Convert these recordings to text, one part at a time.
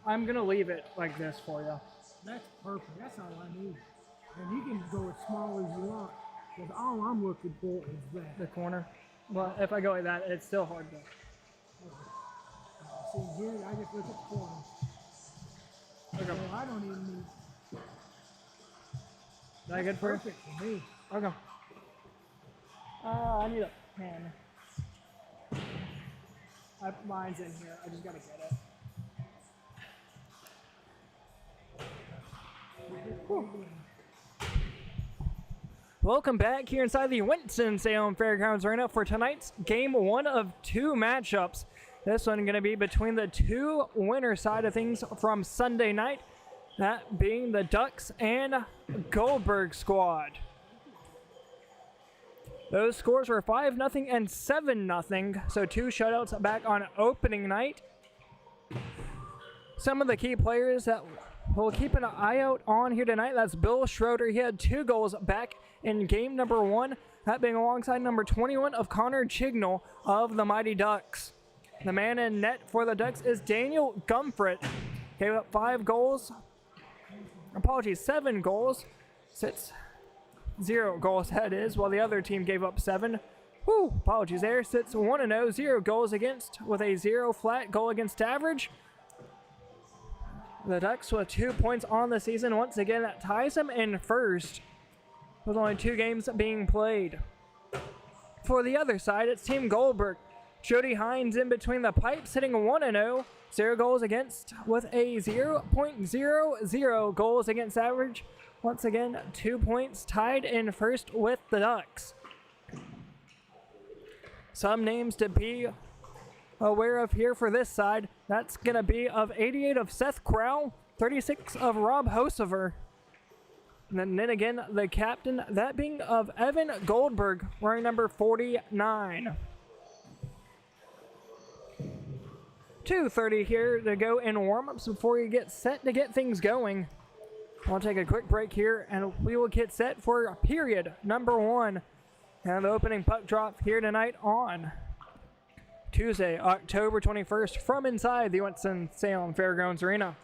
I'm going to leave it like this for you. That's perfect. That's all I need. And you can go as small as you want, because all I'm looking for is that. The corner. Well, if I go like that, it's still hard to. See, here, I just look at the corner. Okay. So I don't even need. Is that good for you? Perfect for me. Okay. I need a pen. Mine's in here. I just gotta get it. Welcome back here inside the Winston-Salem Fairgrounds Arena for tonight's game 1 of 2 matchups. This one going to be between the two winner side of things from Sunday night, that being the Ducks and Goldberg squad. Those scores were 5-0 and 7-0, so 2 shutouts back on opening night. Some of the key players that we'll keep an eye out on here tonight, that's Bill Schroeder. He had 2 goals back in game number 1, that being alongside number 21 of Connor Chignall of the Mighty Ducks. The man in net for the Ducks is Daniel Gumfrit. Gave up 7 goals. Sits 0 goals, that is, while the other team gave up 7. Apologies there. Sits 1-0, 0 goals against, with a 0 flat goal against average. The Ducks with 2 points on the season. Once again, that ties them in first, with only 2 games being played. For the other side, it's Team Goldberg. Jody Hines in between the pipes, hitting 1-0, 0 goals against, with a 0.00 goals against average. Once again, 2 points, tied in first with the Ducks. Some names to be aware of here for this side. That's going to be of 88 of Seth Crowell, 36 of Rob Hosever. And then again, the captain, that being of Evan Goldberg, wearing number 49. 2:30 here to go in warm-ups before you get set to get things going. I'll take a quick break here, and we will get set for period number 1. And the opening puck drop here tonight on Tuesday, October 21st, from inside the Winston-Salem Fairgrounds Arena.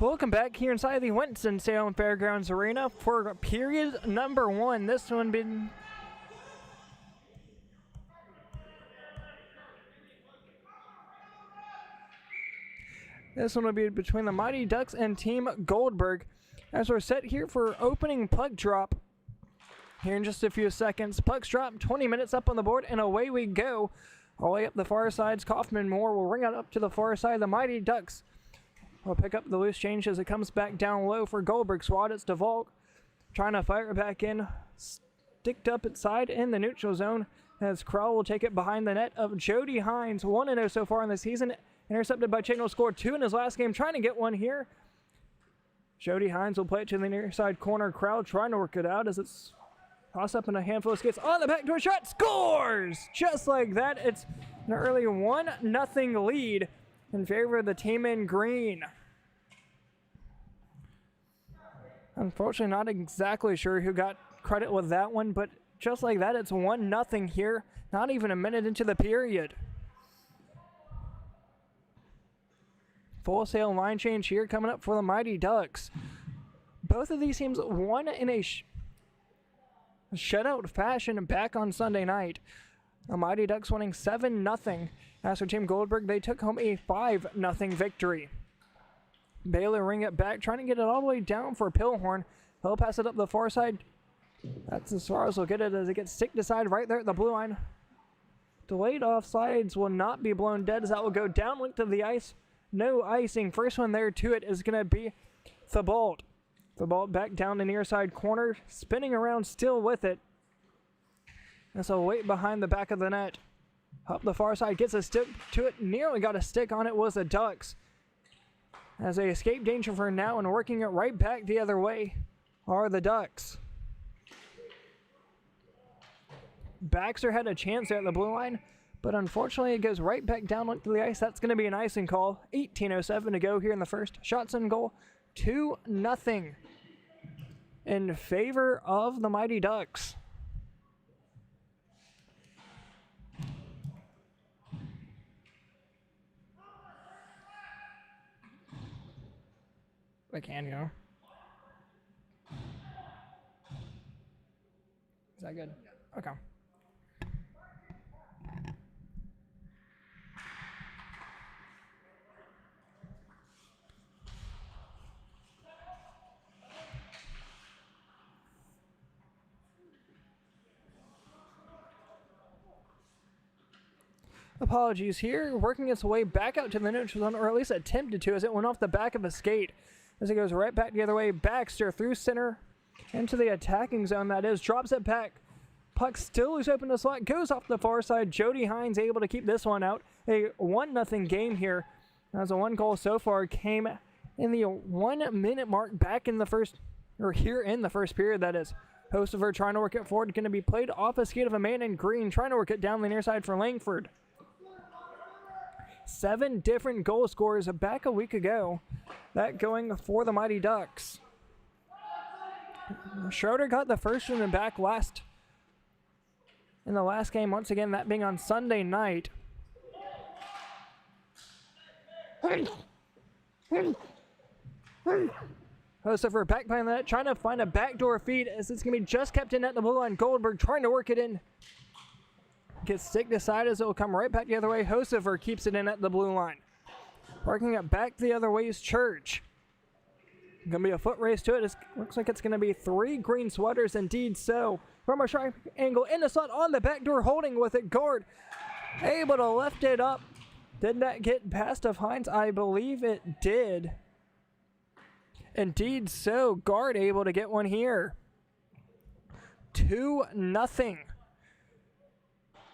Welcome back here inside the Winston-Salem Fairgrounds Arena for period number 1. This one being will be between the Mighty Ducks and Team Goldberg, as we're set here for opening puck drop here in just a few seconds. Pucks drop, 20 minutes up on the board, and away we go. All the way up the far sides, Kaufman Moore will ring it up to the far side. The Mighty Ducks will pick up the loose change as it comes back down low for Goldberg squad. It's DeVault trying to fire it back in. Sticked up inside in the neutral zone as Krell will take it behind the net of Jody Hines. 1-0 so far in the season. Intercepted by Chingle, scored 2 in his last game. Trying to get one here. Jody Hines will play it to the near side corner. Crowd trying to work it out as it's tossed up in a handful of skates. On the backdoor shot, scores! Just like that, it's an early 1-0 lead in favor of the team in green. Unfortunately, not exactly sure who got credit with that one, but just like that, it's 1-0 here. Not even a minute into the period. Full sail line change here coming up for the Mighty Ducks. Both of these teams won in a shutout fashion back on Sunday night. The Mighty Ducks winning 7-0. As for Team Goldberg, they took home a 5-0 victory. Baylor ring it back, trying to get it all the way down for Pilhorn. He'll pass it up the far side. That's as far as we'll get it as it gets sticked aside right there at the blue line. Delayed offsides will not be blown dead as that will go downlink to the ice. No icing. First one there to it is going to be Thibault. Thibault back down the near side corner, spinning around still with it. This will wait behind the back of the net. Up the far side, gets a stick to it. Nearly got a stick on it was the Ducks. As they escape danger for now and working it right back the other way are the Ducks. Baxter had a chance there at the blue line, but unfortunately it goes right back down to the ice. That's going to be an icing call. 18:07 to go here in the first. Shots on goal, 2-0 in favor of the Mighty Ducks. I can go. Is that good? Okay. Apologies here, working its way back out to the neutral zone, or at least attempted to, as it went off the back of a skate. As it goes right back the other way, Baxter through center into the attacking zone, that is, drops it back. Puck still is open to slot, goes off the far side. Jody Hines able to keep this one out. A 1-0 game here, as a 1 goal so far came in the 1 minute mark back in the first, or here in the first period, that is. Hostiver trying to work it forward, going to be played off a skate of a man in green, trying to work it down the near side for Langford. 7 different goal scorers back a week ago. That going for the Mighty Ducks. Schroeder got the first one back in the last game, once again, that being on Sunday night. Hostiver back behind the net, trying to find a backdoor feed as it's going to be just kept in at the blue line. Goldberg trying to work it in. Gets sticked aside as it will come right back the other way. Hostiver keeps it in at the blue line. Working it back the other way is Church. Going to be a foot race to it. It looks like it's going to be 3 green sweaters. Indeed so. From a sharp angle in the slot on the back door, holding with it. Guard able to lift it up. Did that get past of Hines? I believe it did. Indeed so. Guard able to get one here. 2-0.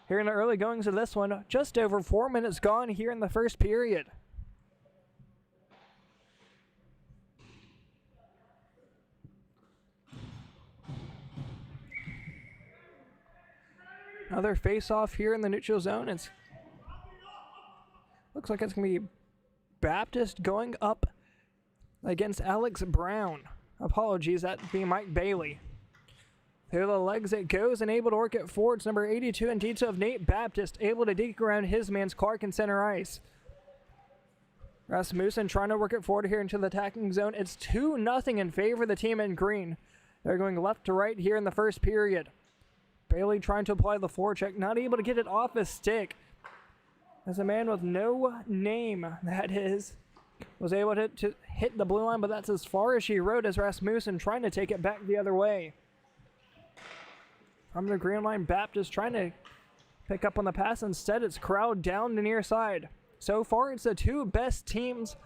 Here in the early goings of this one, just over 4 minutes gone here in the first period. Another face-off here in the neutral zone. Looks like it's going to be Baptist going up against Alex Brown. Apologies, that being Mike Bailey. Through the legs it goes and able to work it forward. It's number 82 indeed so of Nate Baptist, able to deke around his man's Clark in center ice. Rasmussen trying to work it forward here into the attacking zone. It's 2-0 in favor of the team in green. They're going left to right here in the first period. Bailey trying to apply the forecheck, not able to get it off his stick. As a man with no name, that is, was able to hit the blue line, but that's as far as she rode as Rasmussen trying to take it back the other way. From the green line, Baptist trying to pick up on the pass. Instead, it's Crowd down the near side. So far, it's the two best teams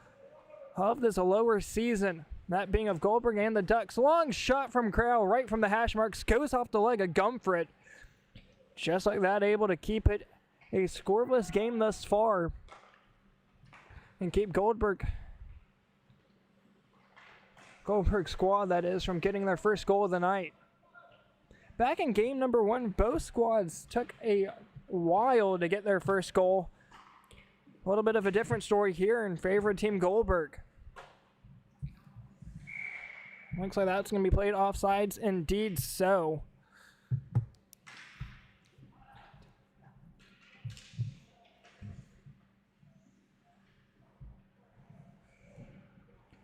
of this lower season, that being of Goldberg and the Ducks. Long shot from Crowd right from the hash marks, goes off the leg of Gumfret. Just like that, able to keep it a scoreless game thus far and keep Goldberg squad, that is, from getting their first goal of the night. Back in game number 1, both squads took a while to get their first goal. A little bit of a different story here in favor of Team Goldberg. Looks like that's going to be played offsides. Indeed so.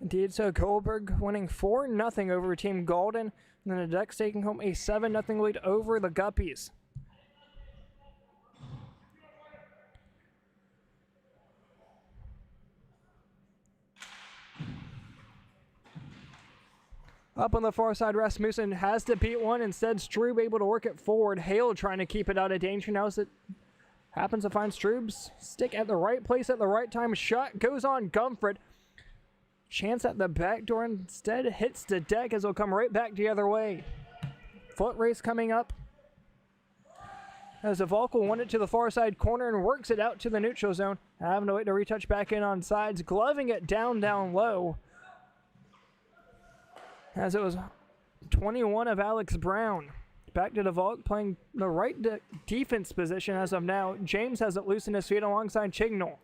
Indeed so. Goldberg winning 4-0 over Team Golden. And then the Ducks taking home a 7-0 lead over the Guppies. Up on the far side, Rasmussen has to beat one. Instead, Strube able to work it forward. Hale trying to keep it out of danger. Now as it happens to find Strube's stick at the right place at the right time. Shot goes on Gumfret. Chance at the back door. Instead, hits the deck as it'll come right back the other way. Foot race coming up. As Volkel won it to the far side corner and works it out to the neutral zone. Having to wait to retouch back in on sides. Gloving it down low. As it was 21 of Alex Brown. Back to DeVault, playing the right defense position as of now. James has it loose in his feet alongside Chignall.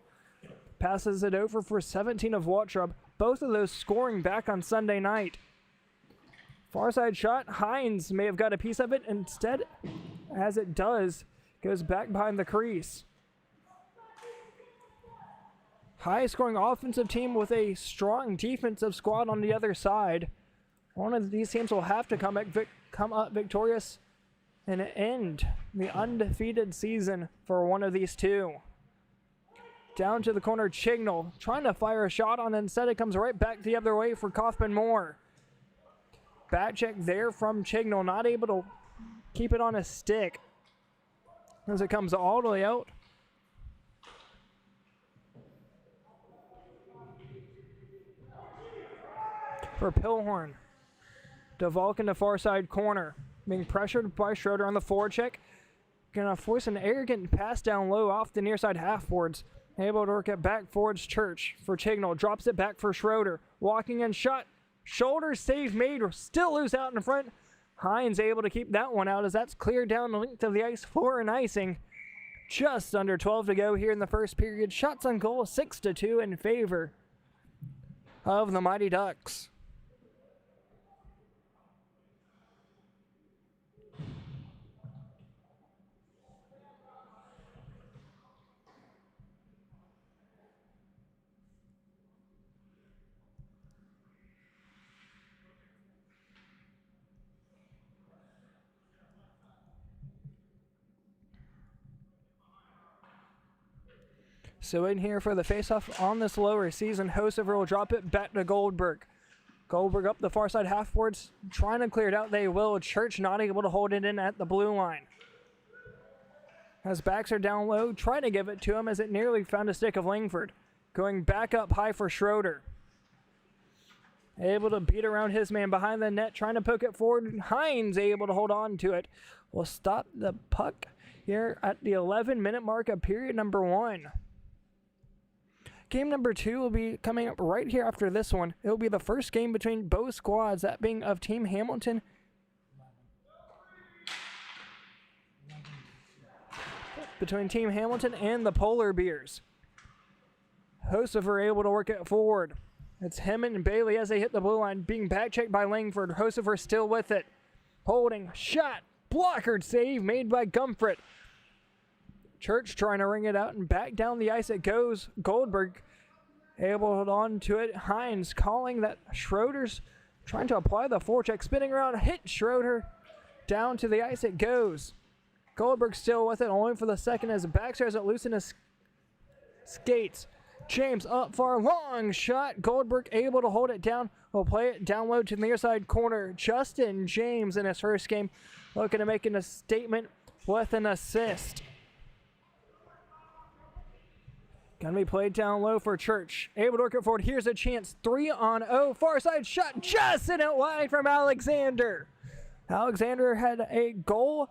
Passes it over for 17 of Waltrub. Both of those scoring back on Sunday night. Far side shot. Hines may have got a piece of it. Instead, as it does, goes back behind the crease. High scoring offensive team with a strong defensive squad on the other side. One of these teams will have to come up victorious and end the undefeated season for one of these two. Down to the corner, Chignall trying to fire a shot on it. Instead, it comes right back the other way for Kaufman-Moore. Back check there from Chignall, not able to keep it on a stick as it comes all the way out. For Pilhorn. DeValk in the far side corner. Being pressured by Schroeder on the forecheck. Gonna force an arrogant pass down low off the near side half boards. Able to work it back forwards Church for Chignall. Drops it back for Schroeder. Walking in shot. Shoulder save made. Still loose out in front. Hines able to keep that one out as that's cleared down the length of the ice for an icing. Just under 12 to go here in the first period. Shots on goal 6-2 in favor of the Mighty Ducks. So in here for the faceoff on this lower season, Hosever will drop it back to Goldberg. Goldberg up the far side half boards, trying to clear it out. They will. Church not able to hold it in at the blue line. As backs are down low, trying to give it to him as it nearly found a stick of Langford. Going back up high for Schroeder. Able to beat around his man behind the net, trying to poke it forward. Hines able to hold on to it. Will stop the puck here at the 11-minute mark of period number 1. Game number 2 will be coming up right here after this one. It will be the first game between both squads, that being of Team Hamilton. Between Team Hamilton and the Polar Bears. Hosever able to work it forward. It's Hemmett and Bailey as they hit the blue line, being back checked by Langford. Hosever still with it. Holding, shot, blockered save made by Gumfret. Church trying to ring it out and back down the ice it goes. Goldberg able to hold on to it. Hines calling that Schroeder's trying to apply the forecheck, spinning around, hit Schroeder. Down to the ice it goes. Goldberg still with it, only for the second as Baxter has it loose in his skates. James up far, long shot. Goldberg able to hold it down. Will play it down low to the near side corner. Justin James in his first game looking to make a statement with an assist. Gonna be played down low for Church. Able to work it forward. Here's a chance. 3-on-0. Far side shot. Just in it wide from Alexander. Alexander had a goal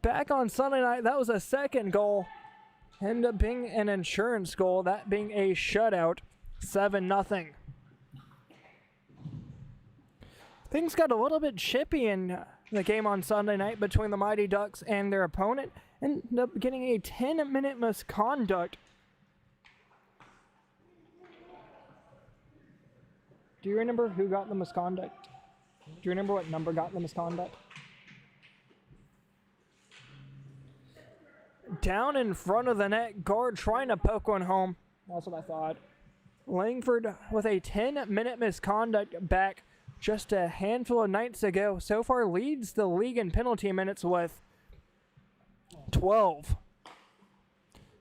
back on Sunday night. That was a second goal. Ended up being an insurance goal. That being a shutout. 7-0. Things got a little bit chippy in the game on Sunday night between the Mighty Ducks and their opponent. Ended up getting a 10-minute misconduct. Do you remember who got the misconduct? Do you remember what number got the misconduct? Down in front of the net, guard trying to poke one home. That's what I thought. Langford with a 10-minute misconduct back just a handful of nights ago. So far leads the league in penalty minutes with 12.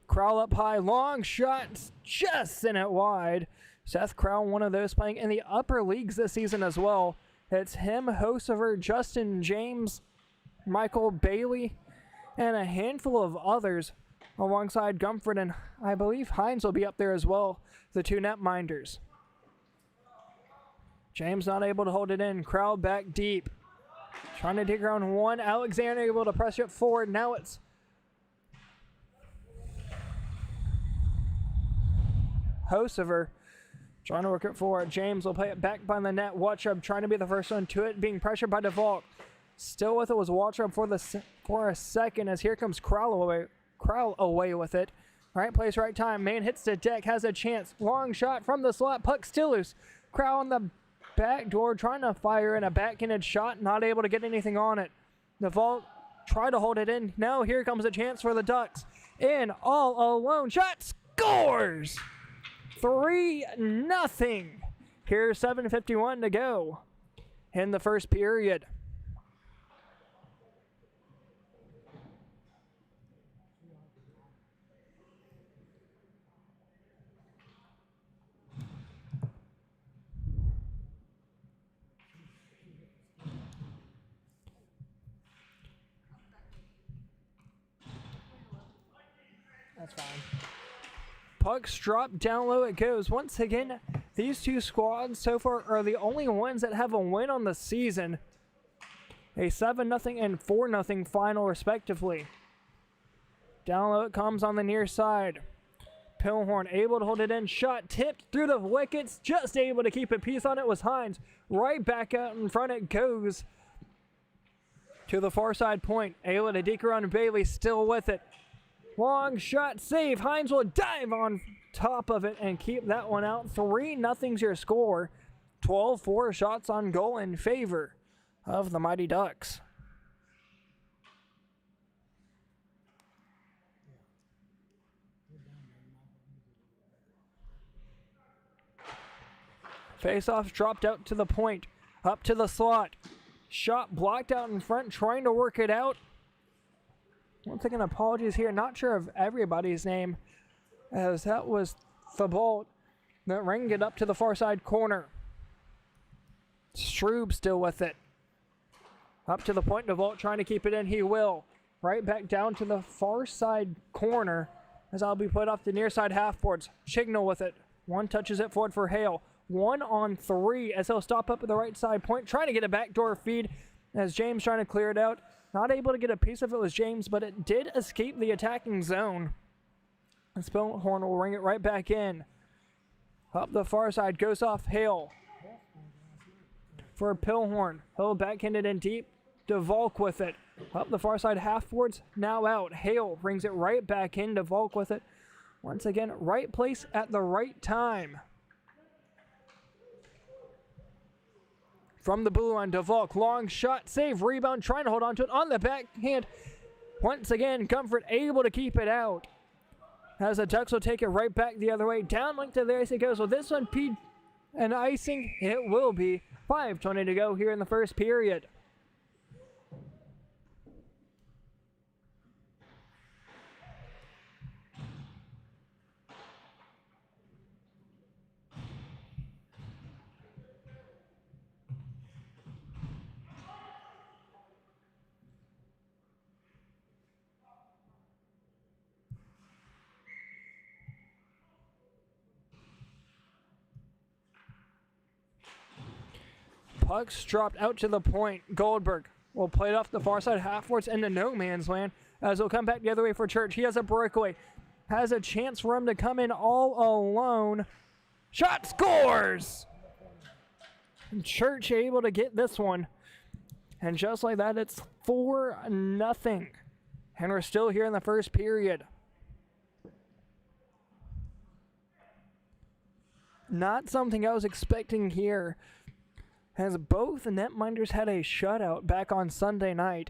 Crowell up high, long shots, just sent it wide. Seth Crowell, one of those playing in the upper leagues this season as well. It's him, Hosever, Justin James, Michael Bailey, and a handful of others alongside Gumford, and I believe Hines will be up there as well, the two netminders. James not able to hold it in. Crowell back deep. Trying to dig around one. Alexander able to press it forward. Now it's Hosever trying to work it forward. James will play it back by the net. Watchup trying to be the first one to it, being pressured by DeVault. Still with it was Watchup for a second as here comes Crowell away with it. Right place, right time. Man hits the deck, has a chance. Long shot from the slot. Puck still loose. Crowell on the back door trying to fire in a backhanded shot. Not able to get anything on it. DeVault tried to hold it in. Now here comes a chance for the Ducks. In all alone. Shot scores! 3-0. Here's 7:51 to go in the first period. That's fine. Pucks drop, down low it goes. Once again, these two squads so far are the only ones that have a win on the season. A 7-0 and 4-0 final respectively. Down low it comes on the near side. Pilhorn able to hold it in. Shot tipped through the wickets. Just able to keep a piece on it was Hines. Right back out in front it goes. To the far side point. Able to deke around Bailey, still with it. Long shot save. Hines will dive on top of it and keep that one out. 3-0's your score. 12-4 shots on goal in favor of the Mighty Ducks. Face-offs dropped out to the point. Up to the slot. Shot blocked out in front, trying to work it out. Once again, apologies here. Not sure of everybody's name, as that was Thibault that ringed it up to the far side corner. Strube still with it. Up to the point, DeVault trying to keep it in. He will. Right back down to the far side corner, as I'll be put off the near side half boards. Chignall with it. One touches it forward for Hale. 1-on-3 as he'll stop up at the right side point, trying to get a backdoor feed as James trying to clear it out. Not able to get a piece of it was James, but it did escape the attacking zone. And Spillhorn will ring it right back in. Up the far side, goes off Hale. For Pilhorn. He'll backhand it in deep. DeValk with it. Up the far side, half boards, now out. Hale brings it right back in. DeValk with it. Once again, right place at the right time. From the blue line, DeValk, long shot, save, rebound, trying to hold on to it on the backhand. Once again, Comfort able to keep it out. as the Ducks will take it right back the other way. Downlink to the ice it goes. Will this one be an icing? It will be. 5:20 to go here in the first period. Puck's dropped out to the point. Goldberg will play it off the far side halfwards into no man's land as he'll come back the other way for Church. He has a breakaway. Has a chance for him to come in all alone. Shot scores! And Church able to get this one. And just like that, it's 4-0. And we're still here in the first period. Not something I was expecting here, as both netminders had a shutout back on Sunday night.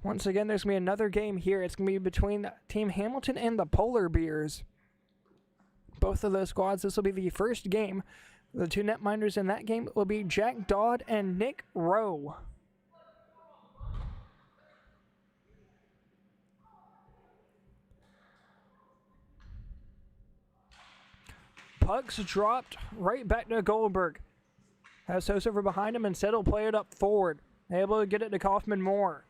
Once again, there's going to be another game here. It's going to be between Team Hamilton and the Polar Bears. Both of those squads, this will be the first game. The two netminders in that game will be Jack Dodd and Nick Rowe. Puck's dropped right back to Goldberg. Has Hosover behind him, instead he'll play it up forward. Able to get it to Kaufman Moore.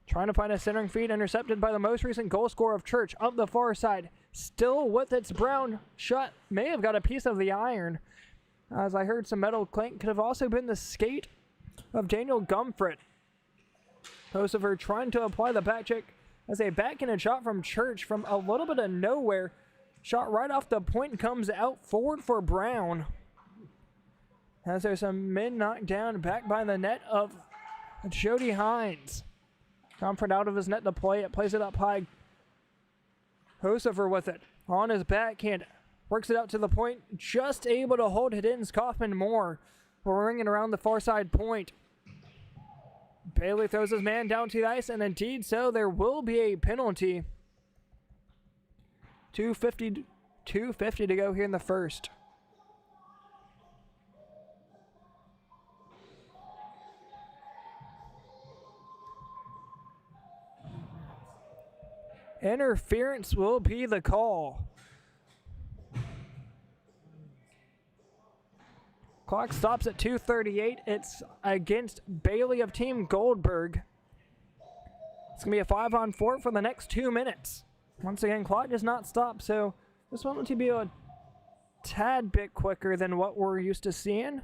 Trying to find a centering feed, intercepted by the most recent goal scorer of Church up the far side. Still with its brown shot. May have got a piece of the iron. As I heard some metal clink. Could have also been the skate of Daniel Gumfrit. Hosover trying to apply the back check as a backhanded shot from Church from a little bit of nowhere. Shot right off the point, comes out forward for Brown. As there's some men knocked down back by the net of Jody Hines. Comfort out of his net to play it, plays it up high. Hosover with it on his backhand, works it out to the point, just able to hold it in. Kaufman Moore ringing around the far side point. Bailey throws his man down to the ice, and indeed so, there will be a penalty. 2:50 to go here in the first. Interference will be the call. Clock stops at 2:38. It's against Bailey of Team Goldberg. It's going to be a 5-on-4 for the next 2 minutes. Once again, clock does not stop, so this one will be a tad bit quicker than what we're used to seeing.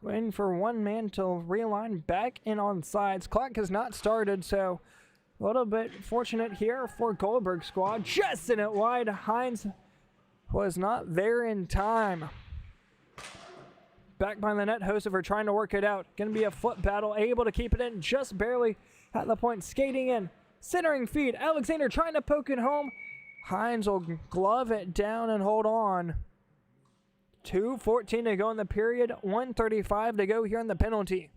Waiting for one man to realign back in on sides. Clock has not started, so a little bit fortunate here for Goldberg squad. Just in it wide. Hines was not there in time. Back by the net, Hosover trying to work it out. Going to be a foot battle, able to keep it in just barely at the point. Skating in, centering feed. Alexander trying to poke it home. Hines will glove it down and hold on. 2:14 to go in the period. 1:35 to go here in the penalty.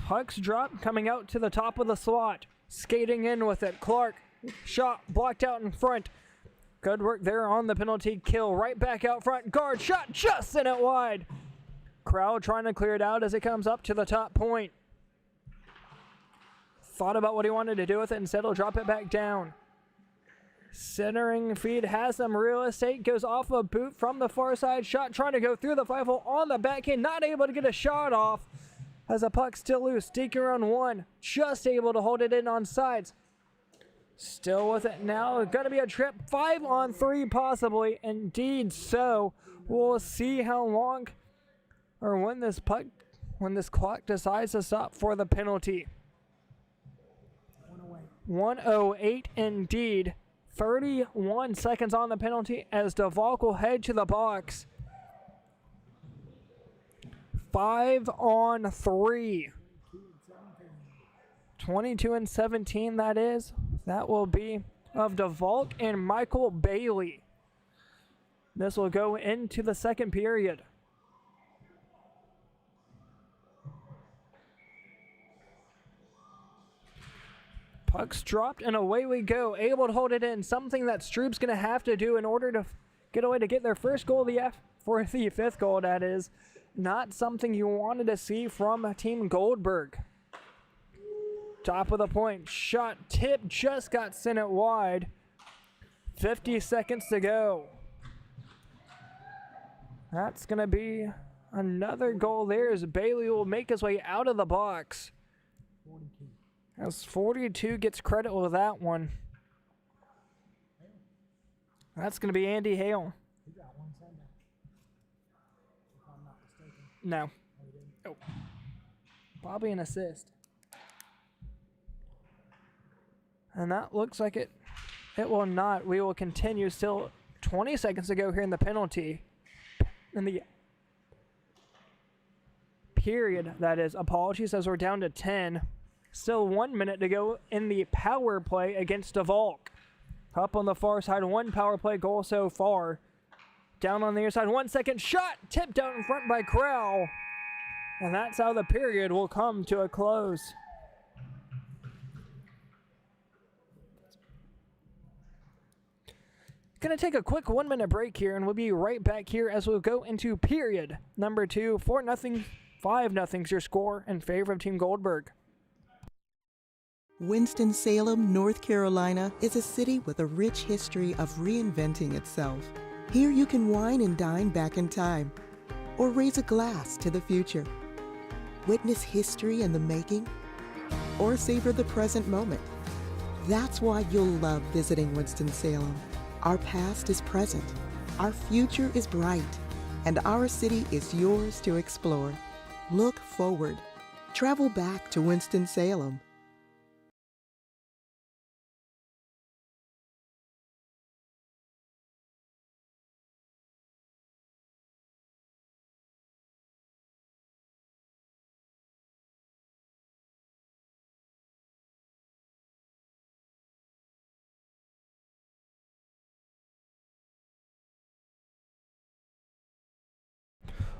Puck's drop, coming out to the top of the slot. Skating in with it. Clark, shot blocked out in front. Good work there on the penalty kill. Right back out front. Guard shot just in it wide. Crowd trying to clear it out as it comes up to the top point. Thought about what he wanted to do with it. Instead, he'll drop it back down. Centering feed has some real estate. Goes off a boot from the far side. Shot trying to go through the 5-hole on the backhand. Not able to get a shot off. As the puck still loose, Deacon around one, just able to hold it in on sides. Still with it now, gonna be a trip, 5-on-3 possibly, indeed so. We'll see how long, or when this clock decides to stop for the penalty. 1:08 indeed, 31 seconds on the penalty as DeValk will head to the box. 5-on-3. 22-17, that is. That will be of DeValk and Michael Bailey. This will go into the second period. Puck's dropped and away we go. Able to hold it in. Something that Stroop's going to have to do in order to get away to get their first goal for the fifth goal, that is. Not something you wanted to see from Team Goldberg. Top of the point. Shot tip just got sent it wide. 50 seconds to go. That's going to be another goal there as Bailey will make his way out of the box. 42. As 42 gets credit with that one. That's going to be Andy Hale. He got one send out, if I'm not mistaken. No. Oh, he didn't. Oh. Probably an assist. And that looks like it will not. We will continue. Still 20 seconds to go here in the penalty. In the period, that is. Apologies, as we're down to 10. Still 1 minute to go in the power play against DeValk. Up on the far side, one power play goal so far. Down on the other side, 1 second shot. Tipped out in front by Crowell. And that's how the period will come to a close. Going to take a quick 1 minute break here, and we'll be right back here as we'll go into period number 2. 4-0, 5-0's your score in favor of Team Goldberg. Winston-Salem, North Carolina is a city with a rich history of reinventing itself. Here you can wine and dine back in time, or raise a glass to the future. Witness history in the making, or savor the present moment. That's why you'll love visiting Winston-Salem. Our past is present, our future is bright, and our city is yours to explore. Look forward. Travel back to Winston-Salem.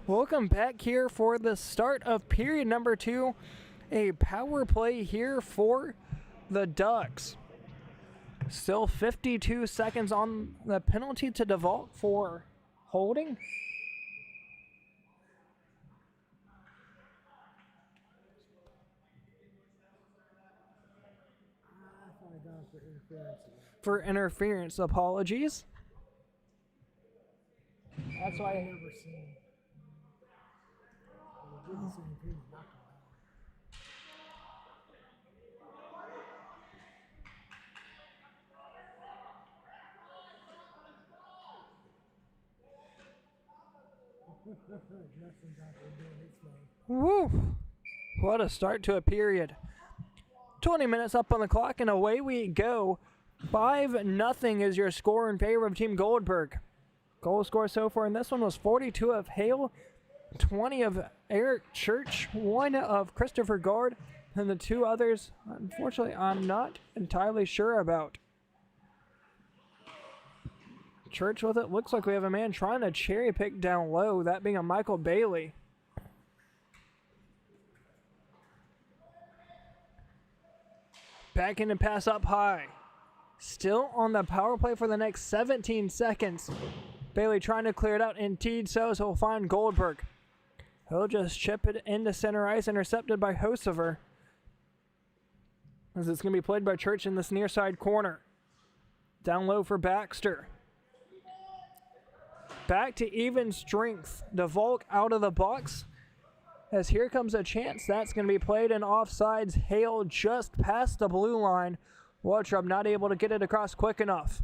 Welcome back here for the start of period number 2. A power play here for the Ducks. Still 52 seconds on the penalty to DeValk for holding. I thought I got for interference. For interference, apologies. That's I've why. never seen. Well, didn't see anything knocked him out. Justin's out there doing his thing. Woo! What a start to a period. 20 minutes up on the clock, and away we go. 5-0 is your score in favor of Team Goldberg. Goal score so far in this one was 42 of Hale, 20 of Eric Church, 1 of Christopher Gard, and the 2 others, unfortunately, I'm not entirely sure about. Church with it. Looks like we have a man trying to cherry pick down low, that being a Michael Bailey. Back in and pass up high. Still on the power play for the next 17 seconds. Bailey trying to clear it out. Indeed so he'll find Goldberg. He'll just chip it into center ice, intercepted by Hosever. As it's going to be played by Church in this near side corner. Down low for Baxter. Back to even strength. DeValk out of the box. As here comes a chance. That's going to be played in offsides. Hale just past the blue line. Waltrub not able to get it across quick enough.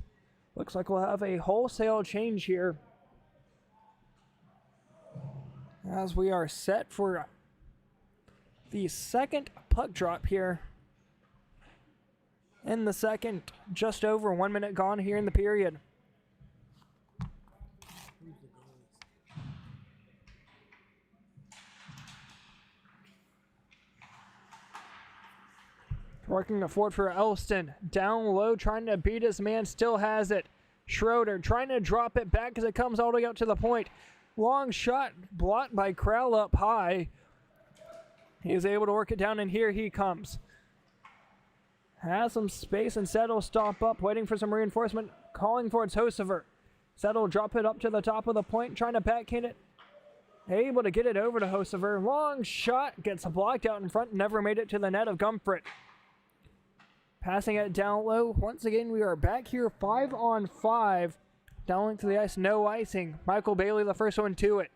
Looks like we'll have a wholesale change here. As we are set for the second puck drop here. In the second, just over 1 minute gone here in the period. Working it forward for Elston. Down low, trying to beat his man, still has it. Schroeder trying to drop it back as it comes all the way up to the point. Long shot blocked by Krell up high. He's able to work it down, and here he comes. Has some space, and Settle stop up, waiting for some reinforcement, calling for its Hosever. Settle drop it up to the top of the point, trying to backhand it. Able to get it over to Hosever. Long shot, gets blocked out in front, never made it to the net of Gumfret. Passing it down low. Once again, we are back here 5-on-5. Down to the ice, no icing. Michael Bailey, the first one to it.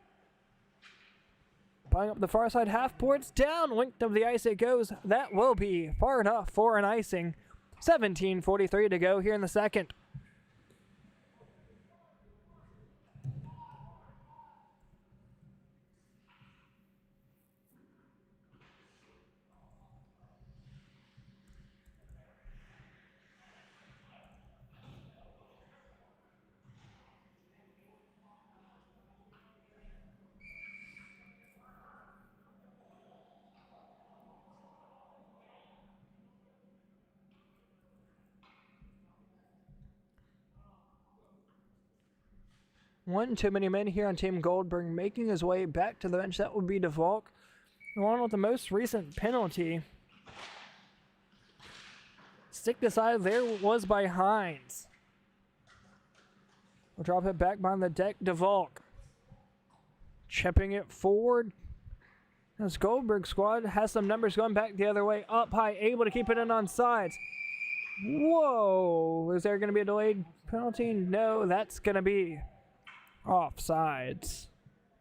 Playing up the far side half boards, down length of the ice it goes. That will be far enough for an icing. 17:43 to go here in the second. One too many men here on Team Goldberg, making his way back to the bench. That would be DeValk, the one with the most recent penalty. Stick aside there was by Hines. We'll drop it back behind the deck. DeValk chipping it forward. This Goldberg squad has some numbers going back the other way. Up high, able to keep it in on sides. Whoa! Is there going to be a delayed penalty? No, that's going to be offsides.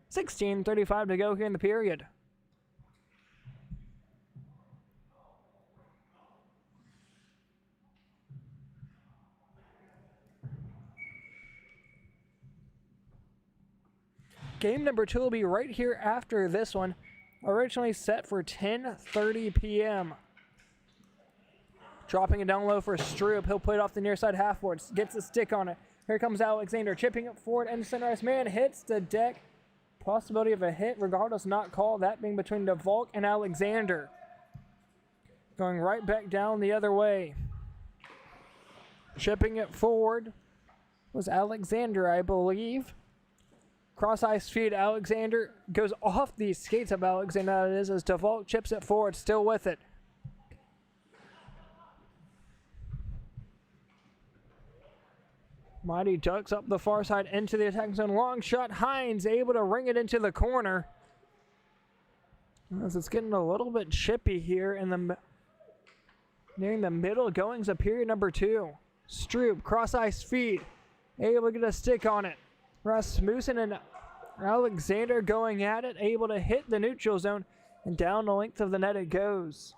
16:35 to go here in the period. Game number 2 will be right here after this one. Originally set for 10:30 p.m. Dropping it down low for Stroop. He'll play it off the near side half boards. Gets a stick on it. Here comes Alexander, chipping it forward, and center ice man hits the deck. Possibility of a hit, regardless, not called. That being between DeValk and Alexander. Going right back down the other way. Chipping it forward was Alexander, I believe. Cross ice feed, Alexander goes off the skates of Alexander, that is, as DeValk chips it forward, still with it. Mighty Ducks up the far side into the attacking zone. Long shot. Hines able to ring it into the corner. As it's getting a little bit chippy here in the nearing the middle goings of period number 2. Stroop, cross ice feed. Able to get a stick on it. Rasmussen and Alexander going at it. Able to hit the neutral zone. And down the length of the net it goes.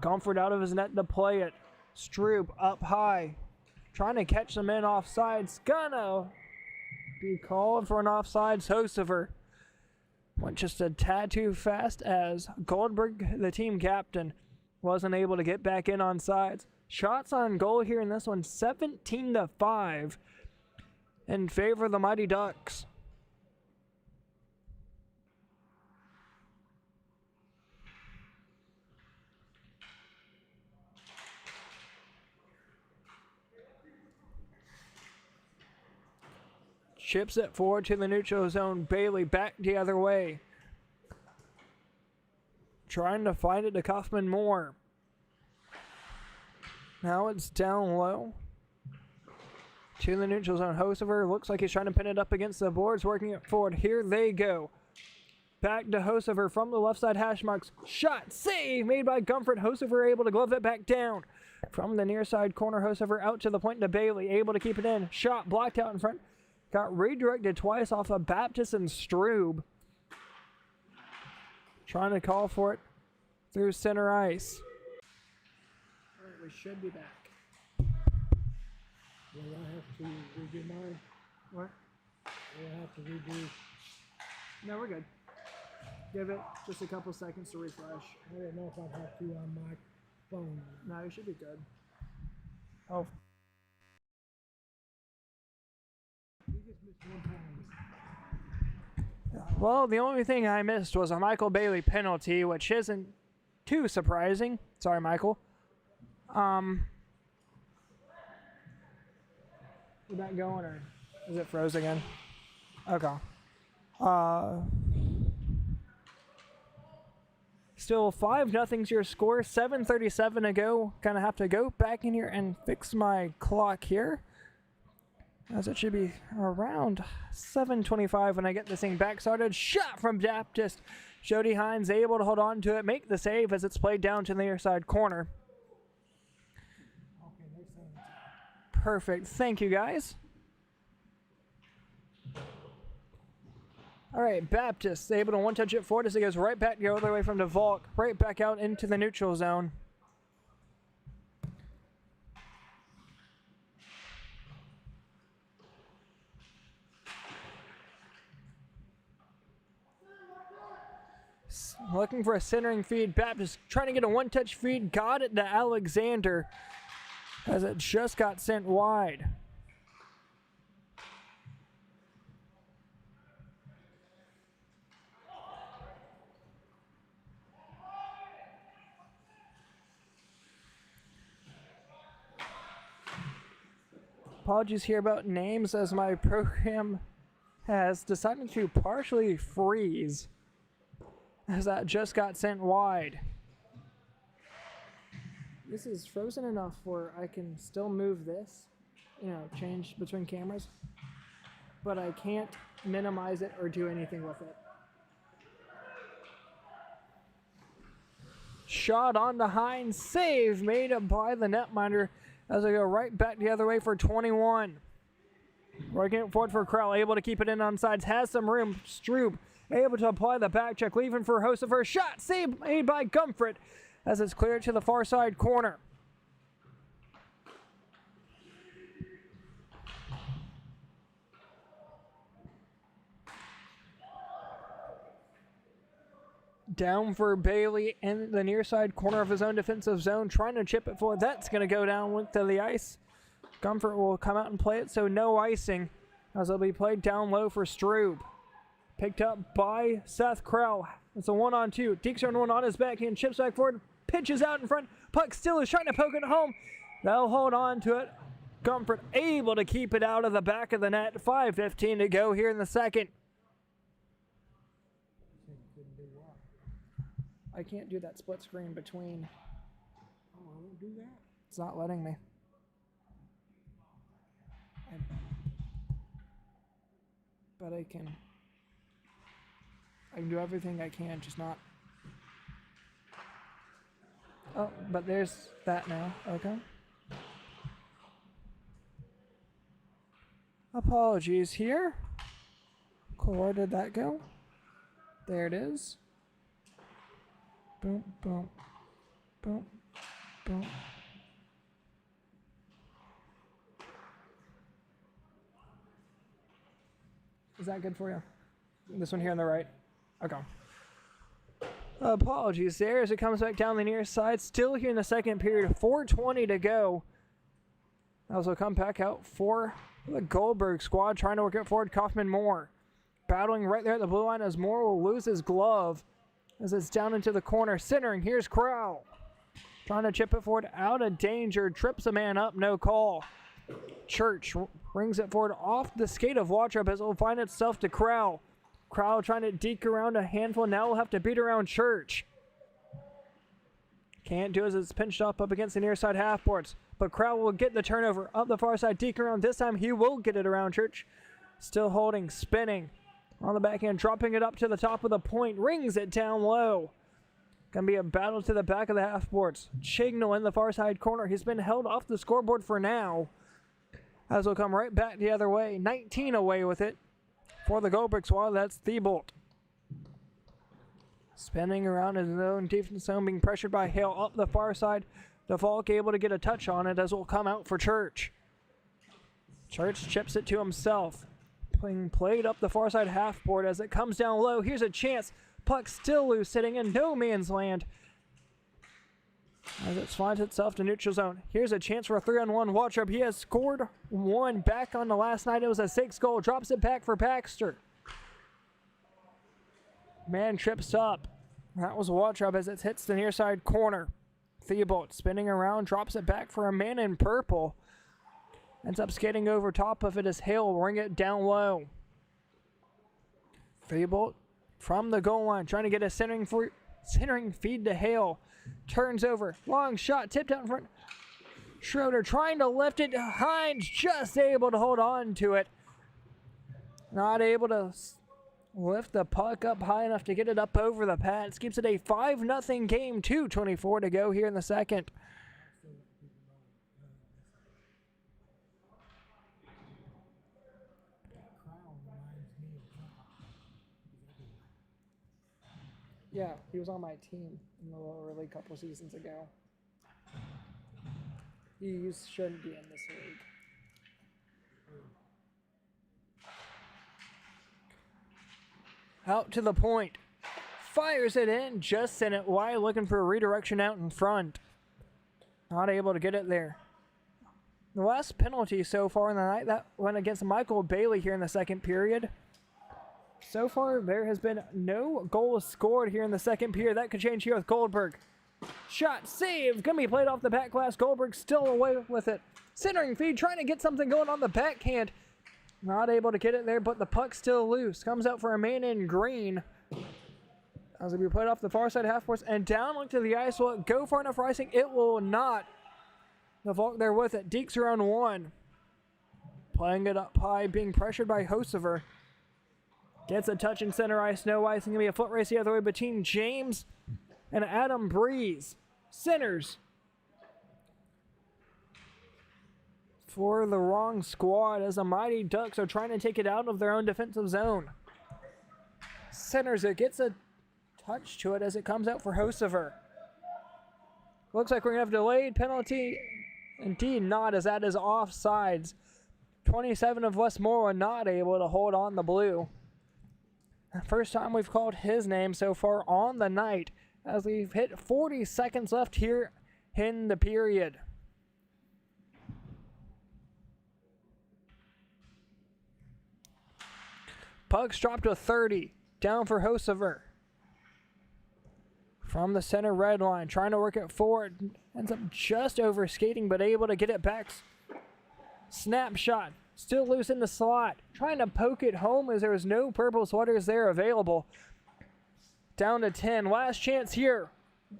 Comfort out of his net to play it. Stroop up high. Trying to catch the men offsides. Gonna be called for an offsides. Hosever went just a tad too fast as Goldberg, the team captain, wasn't able to get back in on sides. Shots on goal here in this one, 17-5 in favor of the Mighty Ducks. Chips it forward to the neutral zone. Bailey back the other way. Trying to find it to Kaufman Moore. Now it's down low. To the neutral zone. Hosever looks like he's trying to pin it up against the boards. Working it forward. Here they go. Back to Hosever from the left side hash marks. Shot. Save made by Gumfret. Hosever able to glove it back down. From the near side corner. Hosever out to the point to Bailey. Able to keep it in. Shot blocked out in front. Got redirected twice off of Baptist and Strube. Trying to call for it through center ice. All right, we should be back. Will I have to redo mine? What? Will I have to redo? No, we're good. Give it just a couple seconds to refresh. I don't know if I'd have to on my phone. No, you should be good. Oh. You just missed one time. Well, the only thing I missed was a Michael Bailey penalty, which isn't too surprising. Sorry, Michael. Is that going or is it froze again? Okay. Still 5-0's your score. 7:37 to go. Gonna have to go back in here and fix my clock here, as it should be around 7:25 when I get this thing back started. Shot from Baptist. Jody Hines able to hold on to it, make the save as it's played down to the near side corner. Perfect. Thank you, guys. All right, Baptist able to one-touch it forward as it goes right back the other way from DeValk, right back out into the neutral zone. Looking for a centering feed. Baptist trying to get a one-touch feed. Got it to Alexander as it just got sent wide. Apologies here about names as my program has decided to partially freeze as that just got sent wide. This is frozen enough where I can still move this, change between cameras, but I can't minimize it or do anything with it. Shot on to Hines, save made by the netminder as I go right back the other way for 21. Working it forward for Crowell, able to keep it in on sides, has some room. Stroop able to apply the back check, leaving for Hosefer. Shot saved made by Gumford as it's cleared to the far side corner. Down for Bailey in the near side corner of his own defensive zone, trying to chip it forward. That's going to go down to the ice. Gumford will come out and play it, so no icing as it'll be played down low for Stroob. Picked up by Seth Crowell. It's a 1-on-2. Deeks on one on his backhand, chips back forward, pitches out in front. Puck still is trying to poke it home. They'll hold on to it. Gumford able to keep it out of the back of the net. 5:15 to go here in the second. I can't do that split screen between. Oh, I won't do that. It's not letting me. But I can do everything I can, just not. Oh, but there's that now. Okay. Apologies here. Cool, where did that go? There it is. Boom, boom, boom, boom. Is that good for you? This one here on the right? Okay. Apologies there as it comes back down the near side. Still here in the second period. 4:20 to go. Also come back out for the Goldberg squad trying to work it forward. Kaufman Moore battling right there at the blue line as Moore will lose his glove as it's down into the corner. Centering, here's Crowell. Trying to chip it forward out of danger. Trips a man up, no call. Church brings it forward off the skate of Watrup as it will find itself to Crowell. Crowell trying to deke around a handful. Now will have to beat around Church. Can't do as it's pinched up against the near side half boards. But Crowell will get the turnover up the far side. Deke around. This time he will get it around Church. Still holding, spinning. On the backhand, dropping it up to the top of the point. Rings it down low. Gonna be a battle to the back of the half boards. Chignall in the far side corner. He's been held off the scoreboard for now, as will come right back the other way. 19 away with it for the Goldberg squad. That's Thibault. Spinning around his own defense zone, being pressured by Hale up the far side. DeValk able to get a touch on it as will come out for Church. Church chips it to himself. Being played up the far side half board as it comes down low. Here's a chance. Puck still loose, sitting in no man's land as it finds itself to neutral zone. Here's a chance for a 3-on-1 Watrup. He has scored one back on the last night. It was a 6-goal. Drops it back for Baxter. Man trips up. That was Waltrip as it hits the near side corner. Thibault spinning around, drops it back for a man in purple. Ends up skating over top of it as Hale will ring it down low. Thibault from the goal line, trying to get a centering feed to Hale. Turns over, long shot, tipped out in front. Schroeder trying to lift it. Hines just able to hold on to it. Not able to lift the puck up high enough to get it up over the pads. Keeps it a 5-0 game, 2:24 to go here in the second. Yeah, he was on my team in the lower league a couple seasons ago. He shouldn't be in this league. Out to the point. Fires it in, just sent it wide, looking for a redirection out in front. Not able to get it there. The last penalty so far in the night, that went against Michael Bailey here in the second period. So far, there has been no goals scored here in the second period. That could change here with Goldberg. Shot, save, gonna be played off the back glass. Goldberg still away with it. Centering feed, trying to get something going on the backhand. Not able to get it there, but the puck's still loose. Comes out for a man in green. As it be played off the far side half force and down look to the ice. Will it go far enough for icing? It will not. The Volk there with it. Deeks around one. Playing it up high, being pressured by Hosever. Gets a touch in center ice. No ice. It's going to be a foot race the other way between James and Adam Breeze. Centers. For the wrong squad as the Mighty Ducks are trying to take it out of their own defensive zone. Centers it. Gets a touch to it as it comes out for Hosever. Looks like we're going to have a delayed penalty. Indeed not, as that is offsides. 27 of Westmore not able to hold on the blue. First time we've called his name so far on the night, as we've hit 40 seconds left here in the period. Puck's dropped to 30, down for Hosever. From the center red line, trying to work it forward. Ends up just over skating, but able to get it back. Snapshot. Still loose in the slot. Trying to poke it home as there was no purple sweaters there available. Down to 10. Last chance here.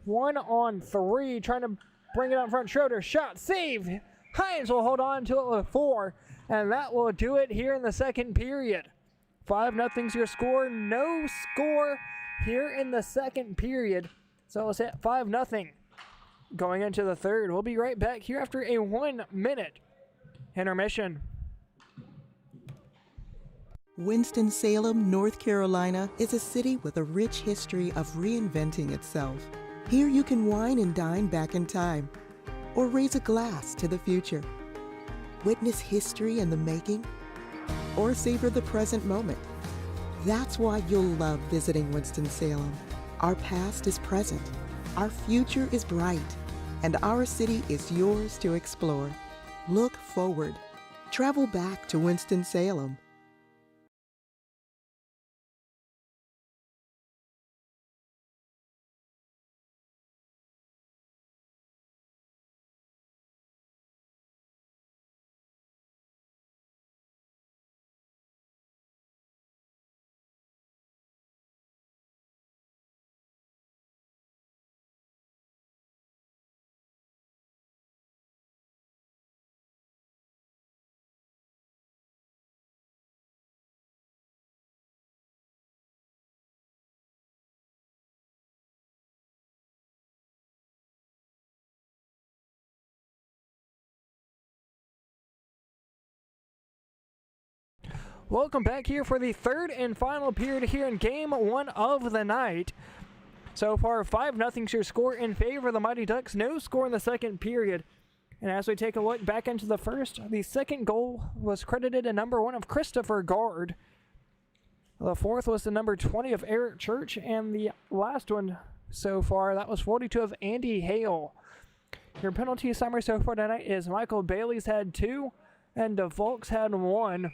1-on-3. Trying to bring it out in front. Schroeder. Shot. Save. Hines will hold on to it with 4. And that will do it here in the second period. 5-0's your score. No score here in the second period. So it's at 5-0 going into the third. We'll be right back here after a 1-minute intermission. Winston-Salem, North Carolina is a city with a rich history of reinventing itself. Here you can wine and dine back in time, or raise a glass to the future. Witness history in the making, or savor the present moment. That's why you'll love visiting Winston-Salem. Our past is present, our future is bright, and our city is yours to explore. Look forward. Travel back to Winston-Salem. Welcome back here for the third and final period here in game 1 of the night. So far, 5-0's your score in favor of the Mighty Ducks. No score in the second period. And as we take a look back into the first, the second goal was credited to number 1 of Christopher Gard. The fourth was the number 20 of Eric Church. And the last one so far, that was 42 of Andy Hale. Your penalty summary so far tonight is Michael Bailey's had 2 and DeVolk's had 1.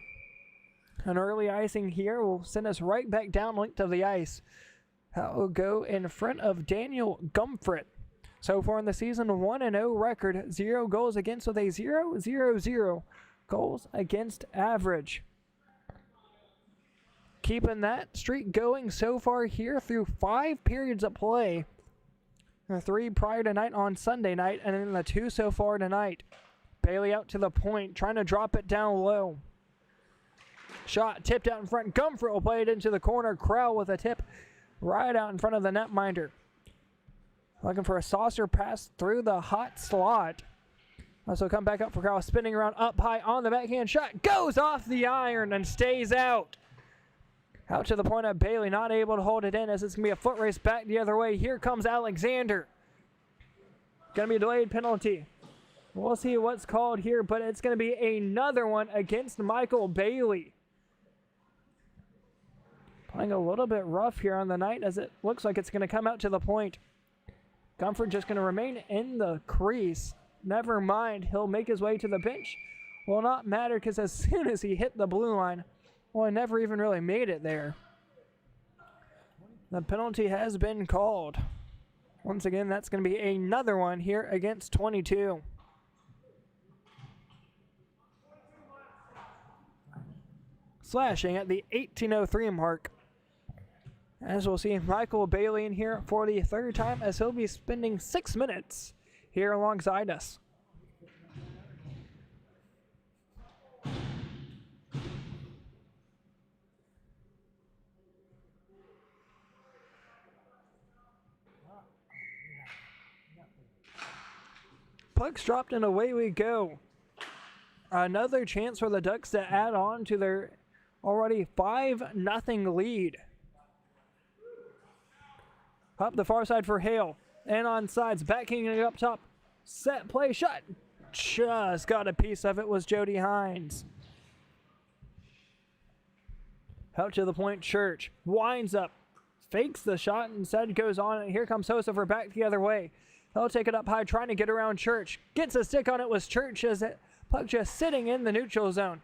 An early icing here will send us right back down length of the ice. That will go in front of Daniel Gumfrit. So far in the season, 1-0 record, 0 goals against with a 0-0-0 goals against average. Keeping that streak going so far here through 5 periods of play. The 3 prior tonight on Sunday night, and then the 2 so far tonight. Bailey out to the point, trying to drop it down low. Shot tipped out in front. Gumfrit will play it into the corner. Crowell with a tip right out in front of the netminder. Looking for a saucer pass through the hot slot. Also come back up for Crowell, spinning around up high on the backhand shot. Goes off the iron and stays out. Out to the point of Bailey, not able to hold it in as it's going to be a foot race back the other way. Here comes Alexander. Going to be a delayed penalty. We'll see what's called here, but it's going to be another one against Michael Bailey. Playing a little bit rough here on the night as it looks like it's going to come out to the point. Gumfrit just going to remain in the crease. Never mind, he'll make his way to the bench. Will not matter because as soon as he hit the blue line, well, he never even really made it there. The penalty has been called. Once again, that's going to be another one here against 22. Slashing at the 18:03 mark. As we'll see Michael Bailey in here for the 3rd time as he'll be spending 6 minutes here alongside us. Puck's dropped and away we go. Another chance for the Ducks to add on to their already 5-0 lead. Up the far side for Hale. And on sides, backing it up top. Set play shot. Just got a piece of it was Jody Hines. Out to the point, Church. Winds up. Fakes the shot, instead goes on. And here comes Hosever back the other way. He'll take it up high, trying to get around Church. Gets a stick on it was Church as it puck just sitting in the neutral zone.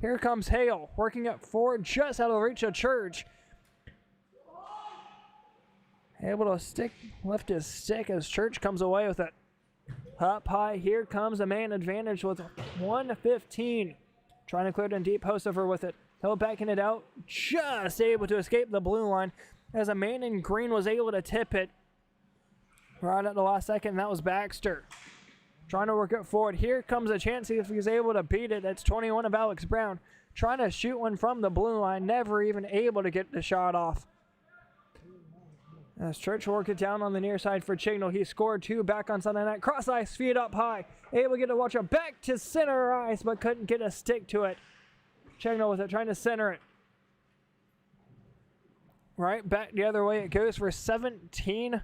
Here comes Hale, working up forward, just out of reach of Church. Able to lift his stick as Church comes away with it. Up high, here comes a man advantage with 1:15. Trying to clear it in deep, Hosever with it. He'll backing it out, just able to escape the blue line as a man in green was able to tip it. Right at the last second, that was Baxter. Trying to work it forward. Here comes a chance if he's able to beat it. That's 21 of Alex Brown. Trying to shoot one from the blue line. Never even able to get the shot off. As Church worked it down on the near side for Chignall. He scored 2 back on Sunday night. Cross ice, feet up high. Able to get a watcher back to center ice, but couldn't get a stick to it. Chignall with it, trying to center it. Right back the other way it goes for 17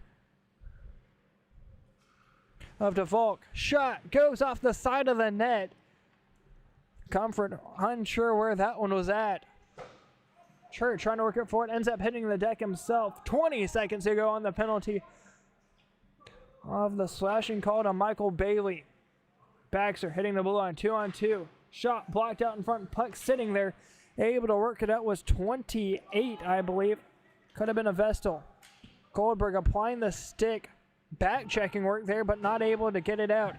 of DeVolk. Shot goes off the side of the net. Comfort unsure where that one was at. Church trying to work it forward, ends up hitting the deck himself. 20 seconds to go on the penalty of the slashing call to Michael Bailey. Baxter hitting the blue line, 2-on-2. Shot blocked out in front, puck sitting there. Able to work it out was 28, I believe. Could have been a Vestal. Goldberg applying the stick. Back checking work there, but not able to get it out.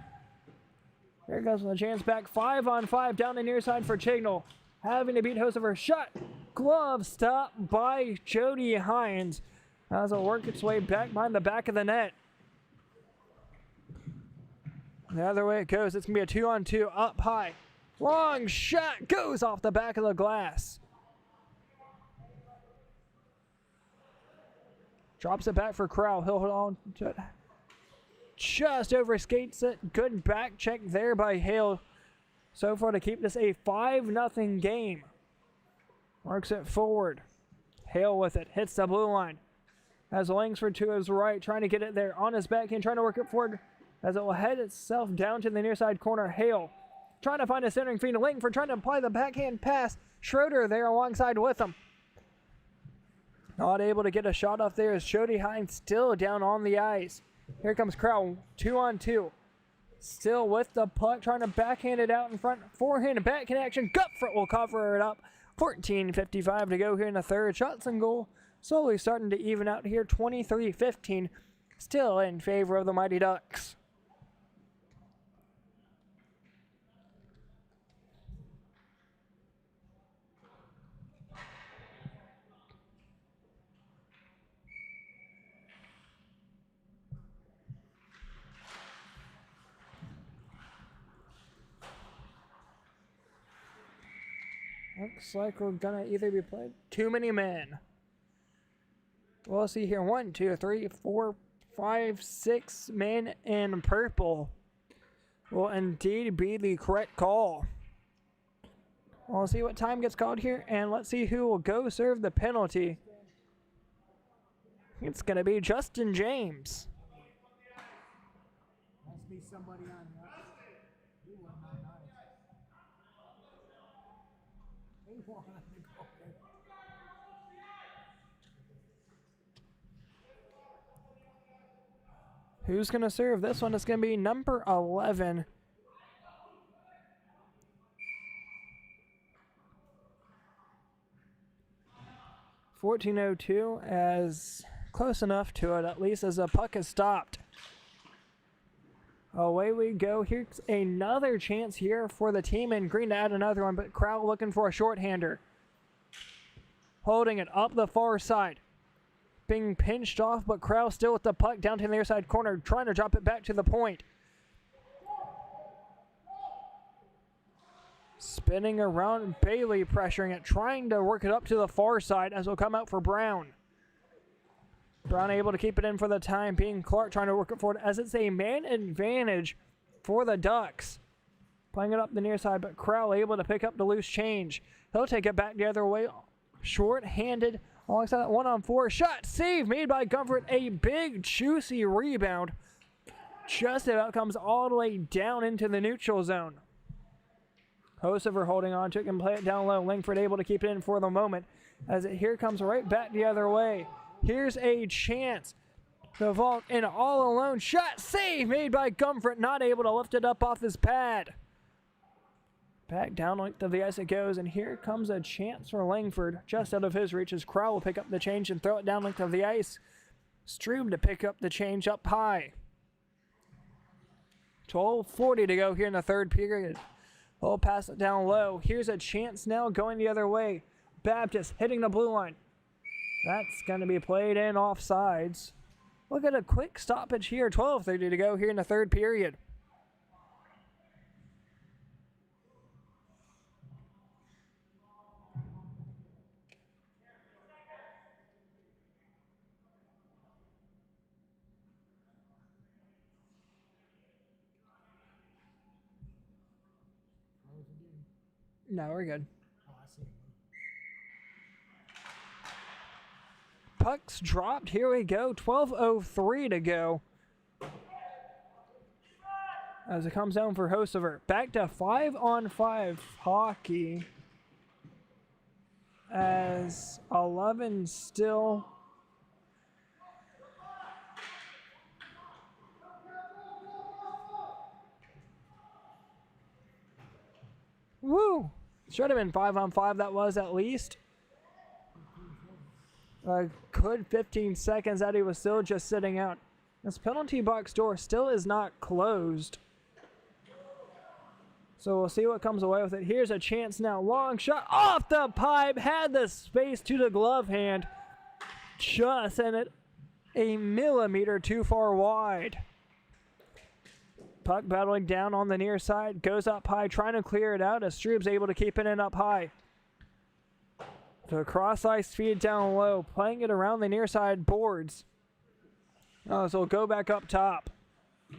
There goes the chance back. 5-on-5 down the near side for Chignall. Having to beat Hosever. Shot. Glove stop by Jody Hines. As it'll work its way back behind the back of the net. The other way it goes, it's going to be a 2-on-2 up high. Long shot goes off the back of the glass. Drops it back for Crowell. He'll hold on to it. Just over skates it. Good back check there by Hale. So far to keep this a 5-0 game. Works it forward. Hale with it. Hits the blue line. Has Langsford to his right. Trying to get it there on his backhand. Trying to work it forward as it will head itself down to the near side corner. Hale trying to find a centering feed. Langford trying to apply the backhand pass. Schroeder there alongside with him. Not able to get a shot off there as Jody Hines still down on the ice. Here comes Crowell, 2-on-2. Still with the puck, trying to backhand it out in front. Forehand, back connection. Gutfrit will cover it up. 14:55 to go here in the third. Shots and goal slowly starting to even out here, 23-15, still in favor of the Mighty Ducks. Looks like we're gonna either be played too many men. We'll see here. 1, 2, 3, 4, 5, 6 men in purple will indeed be the correct call. We'll see what time gets called here, and let's see who will go serve the penalty. It's gonna be Justin James. Must be somebody on that. He was not nice. He wanted to go there. Who's gonna serve this one? It's gonna be number 11. .1402 as close enough to it, at least, as the puck is stopped. Away we go. Here's another chance here for the team in green to add another one, but Crowell looking for a shorthander. Holding it up the far side. Being pinched off, but Crowell still with the puck down to the near side corner, trying to drop it back to the point. Spinning around, Bailey pressuring it, trying to work it up to the far side as will come out for Brown. Brown able to keep it in for the time being. Clark trying to work it forward as it's a man advantage for the Ducks. Playing it up the near side, but Crowell able to pick up the loose change. He'll take it back the other way. Short-handed alongside that 1-on-4 shot. Save made by Comfort. A big, juicy rebound. Just about comes all the way down into the neutral zone. Hosever holding on to it, can play it down low. Langford able to keep it in for the moment as it here comes right back the other way. Here's a chance to vault in all alone. Shot save made by Comfort, not able to lift it up off his pad. Back down length of the ice it goes, and here comes a chance for Langford. Just out of his reach as Crowell will pick up the change and throw it down length of the ice. Strube to pick up the change up high. 12:40 to go here in the third period. We'll pass it down low. Here's a chance now going the other way. Baptist hitting the blue line. That's going to be played in offsides. Look at a quick stoppage here. 12:30 to go here in the third period. No, we're good. Oh, I see him. Puck's dropped. Here we go. 12:03 to go. As it comes down for Hosever. Back to 5-on-5 hockey. As 11 still. Woo! Should have been 5-on-5, that was at least. A good 15 seconds that he was still just sitting out. This penalty box door still is not closed. So we'll see what comes away with it. Here's a chance now. Long shot off the pipe. Had the space to the glove hand. Just sent it a millimeter too far wide. Puck battling down on the near side. Goes up high, trying to clear it out as Strube's able to keep it in up high. The cross ice feed down low, playing it around the near side boards. So we'll go back up top.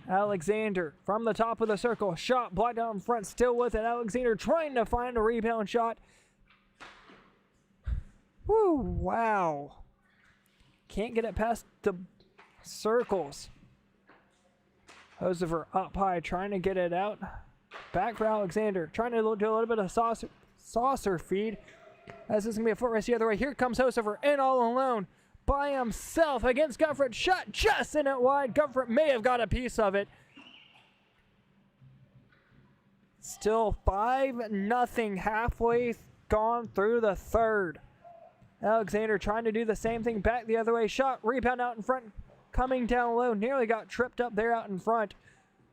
Alexander from the top of the circle. Shot blocked out in front, still with it. Alexander trying to find a rebound shot. Woo, wow. Can't get it past the circles. Hosever up high, trying to get it out. Back for Alexander, trying to do a little bit of saucer feed. As this is going to be a foot race the other way. Here comes Hosever in all alone by himself against Gufford. Shot just in it wide. Gufford may have got a piece of it. Still 5-0 halfway gone through the third. Alexander trying to do the same thing back the other way. Shot, rebound out in front, coming down low. Nearly got tripped up there out in front.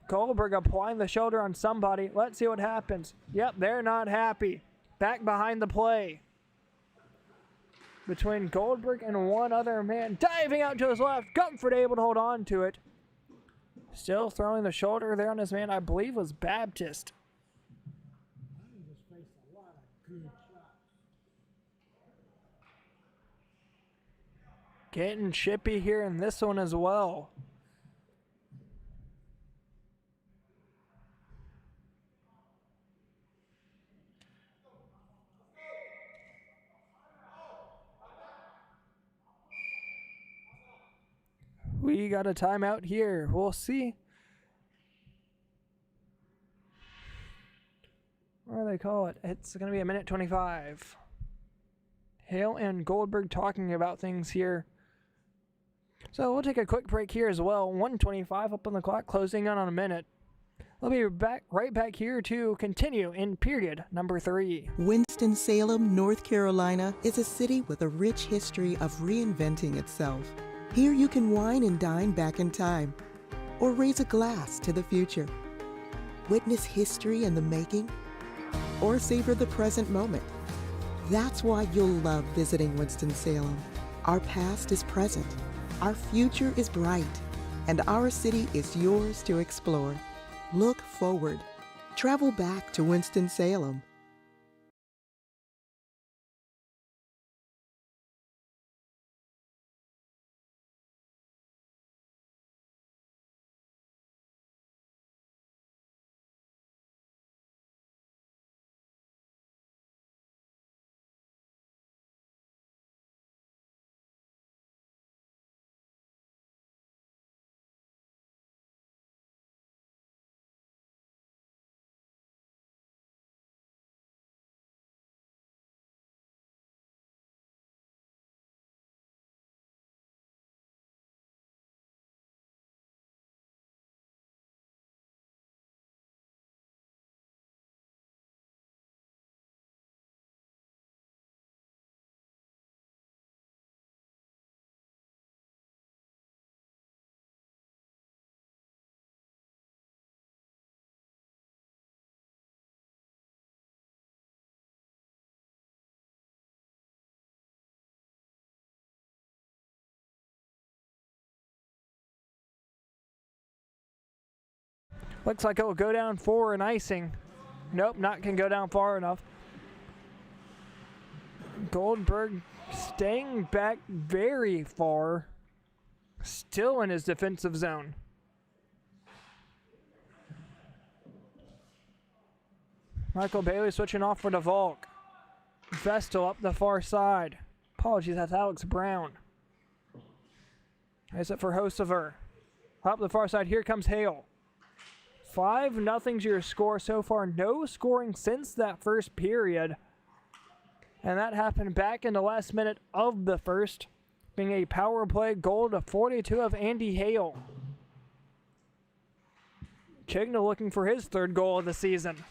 Goldberg applying the shoulder on somebody. Let's see what happens. Yep, they're not happy. Back behind the play. Between Goldberg and one other man. Diving out to his left. Comfort able to hold on to it. Still throwing the shoulder there on his man, I believe was Baptist. He just faced a lot of good shots. Getting chippy here in this one as well. We got a timeout here. We'll see. What do they call it? It's going to be a minute 25. Hale and Goldberg talking about things here. So we'll take a quick break here as well. 1:25 up on the clock, closing in on a minute. We'll be right back here to continue in period number 3. Winston-Salem, North Carolina is a city with a rich history of reinventing itself. Here you can wine and dine back in time, or raise a glass to the future. Witness history in the making, or savor the present moment. That's why you'll love visiting Winston-Salem. Our past is present, our future is bright, and our city is yours to explore. Look forward. Travel back to Winston-Salem. Looks like it will go down for an icing. Nope, not can go down far enough. Goldberg staying back very far. Still in his defensive zone. Michael Bailey switching off for DeValk. Vestal up the far side. Apologies, that's Alex Brown. Is it for Hosever? Up the far side, here comes Hale. 5-0's your score so far. No scoring since that first period. And that happened back in the last minute of the first, being a power play goal to 42 of Andy Hale. Chigna looking for his third goal of the season.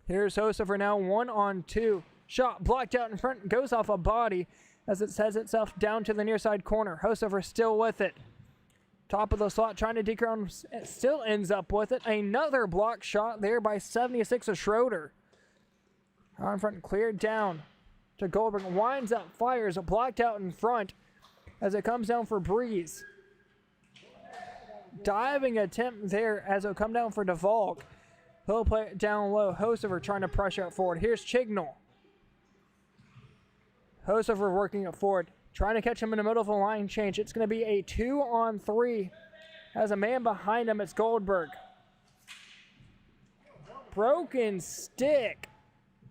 Here's Hosever now 1-on-2. Shot blocked out in front, goes off a body as it sets itself down to the near side corner. Hosever still with it. Top of the slot, trying to deke around, still ends up with it. Another block shot there by 76 of Schroeder. Out in front, cleared down to Goldberg. Winds up, fires, blocked out in front as it comes down for Breeze. Diving attempt there as it'll come down for DeValk. He'll play it down low. Hosever trying to pressure it forward. Here's Chignall. Hosever working it forward. Trying to catch him in the middle of a line change. It's going to be a 2-on-3. Has a man behind him. It's Goldberg. Broken stick.